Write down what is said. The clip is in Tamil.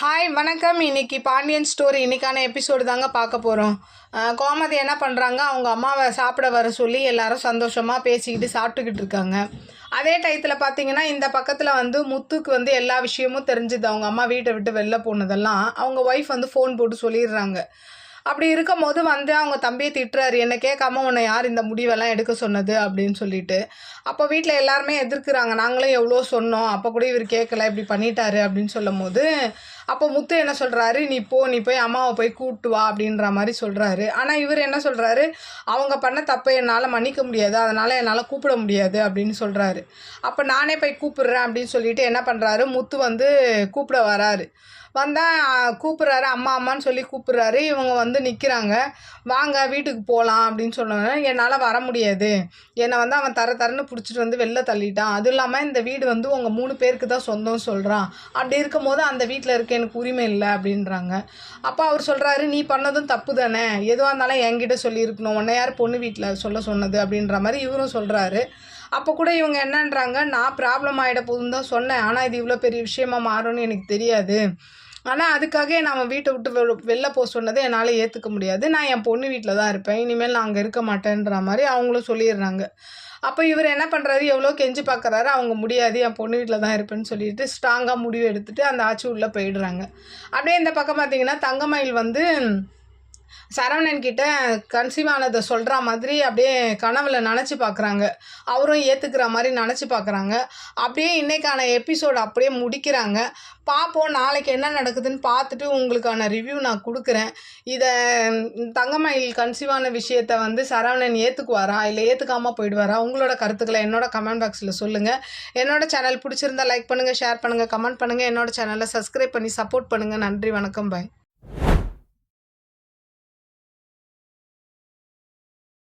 ஹாய் வணக்கம். இன்னைக்கு பாண்டியன் ஸ்டோரி இன்னைக்கான எபிசோடு தாங்க பார்க்க போகிறோம். கோமதி என்ன பண்ணுறாங்க, அவங்க அம்மாவை சாப்பிட வர சொல்லி எல்லாரும் சந்தோஷமாக பேசிக்கிட்டு சாப்பிட்டுக்கிட்டு இருக்காங்க. அதே டயத்தில் பார்த்தீங்கன்னா இந்த பக்கத்தில் முத்துக்கு எல்லா விஷயமும் தெரிஞ்சுது. அவங்க அம்மா வீட்டை விட்டு வெளில போனதெல்லாம் அவங்க ஒய்ஃப் ஃபோன் போட்டு சொல்லிடுறாங்க. அப்படி இருக்கும்போது அவங்க தம்பியை திட்டுறாரு, என்னை கேட்காம உன்னை யார் இந்த முடிவெல்லாம் எடுக்க சொன்னது அப்படின்னு சொல்லிட்டு. அப்போ வீட்டில் எல்லாருமே எதிர்க்கிறாங்க, நாங்களும் எவ்வளோ சொன்னோம், அப்போ கூட இவர் கேட்கல, இப்படி பண்ணிட்டாரு அப்படின்னு சொல்லும் போது அப்போ முத்து என்ன சொல்கிறாரு, நீ போய் அம்மாவை போய் கூப்பிட்டு வா அப்படின்ற மாதிரி சொல்கிறாரு. ஆனால் இவர் என்ன சொல்கிறாரு, அவங்க பண்ண தப்பை என்னால் மன்னிக்க முடியாது, அதனால் என்னால் கூப்பிட முடியாது அப்படின்னு சொல்கிறாரு. அப்போ நானே போய் கூப்பிடுறேன் அப்படின்னு சொல்லிட்டு என்ன பண்ணுறாரு, முத்து கூப்பிட வராரு. வந்தால் கூப்பிட்றாரு, அம்மா அம்மான்னு சொல்லி கூப்பிட்றாரு. இவங்க நிற்கிறாங்க. வாங்க வீட்டுக்கு போகலாம் அப்படின்னு சொன்னோன்னே, என்னால் வர முடியாது, என்னை அவன் தரன்னு பிடிச்சிட்டு வெளில தள்ளிட்டான், அதுவும் இல்லாமல் இந்த வீடு உங்கள் 3 பேருக்கு தான் சொந்தம்னு சொல்கிறான், அப்படி இருக்கும் போது அந்த வீட்டில் இருக்க எனக்கு உரிமை இல்லை அப்படின்றாங்க. அப்போ அவர் சொல்கிறாரு, நீ பண்ணதும் தப்பு தானே, எதுவாக இருந்தாலும் என்கிட்ட சொல்லியிருக்கணும், உன்னை யார் பொண்ணு வீட்டில் சொல்ல சொன்னது அப்படின்ற மாதிரி இவரும் சொல்கிறாரு. அப்போ கூட இவங்க என்னன்றாங்க, நான் ப்ராப்ளம் ஆகிட போதுன்னு தான் சொன்னேன், ஆனால் இது இவ்வளோ பெரிய விஷயமா மாறும்னு எனக்கு தெரியாது, ஆனால் அதுக்காக நான் வீட்டை விட்டு வெளில போக சொன்னதை என்னால் ஏற்றுக்க முடியாது, நான் என் பொண்ணு வீட்டில் தான் இருப்பேன், இனிமேல் நான் அங்கே இருக்க மாட்டேன்ற மாதிரி அவங்களும் சொல்லிடுறாங்க. அப்போ இவர் என்ன பண்ணுறாரு, எவ்வளோ கெஞ்சி பார்க்குறாரு, அவங்க முடியாது, என் பொண்ணு வீட்டில் தான் இருப்பேன்னு சொல்லிட்டு ஸ்ட்ராங்காக முடிவு எடுத்துகிட்டு அந்த ஆட்சி உள்ளே போயிடுறாங்க. அப்படியே இந்த பக்கம் பார்த்திங்கன்னா தங்கமயில் சரவணன் கிட்ட கன்சீவ் ஆனதை சொல்கிற மாதிரி அப்படியே கனவுல நினச்சி பார்க்குறாங்க. அவரும் ஏற்றுக்கிற மாதிரி நினச்சி பார்க்குறாங்க. அப்படியே இன்றைக்கான எபிசோடு அப்படியே முடிக்கிறாங்க. பார்ப்போம் நாளைக்கு என்ன நடக்குதுன்னு பார்த்துட்டு உங்களுக்கான ரிவ்யூ நான் கொடுக்குறேன். இதை தங்கமயில் கன்சீவான விஷயத்தை சரவணன் ஏற்றுக்குவாரா இல்லை ஏற்றுக்காமல் போயிடுவாரா? உங்களோட கருத்துக்களை என்னோட கமெண்ட் பாக்ஸில் சொல்லுங்கள். என்னோட சேனல் பிடிச்சிருந்தா லைக் பண்ணுங்கள், ஷேர் பண்ணுங்கள், கமெண்ட் பண்ணுங்கள். என்னோட சேனலை சப்ஸ்கிரைப் பண்ணி சப்போர்ட் பண்ணுங்கள். நன்றி, வணக்கம், பாய்.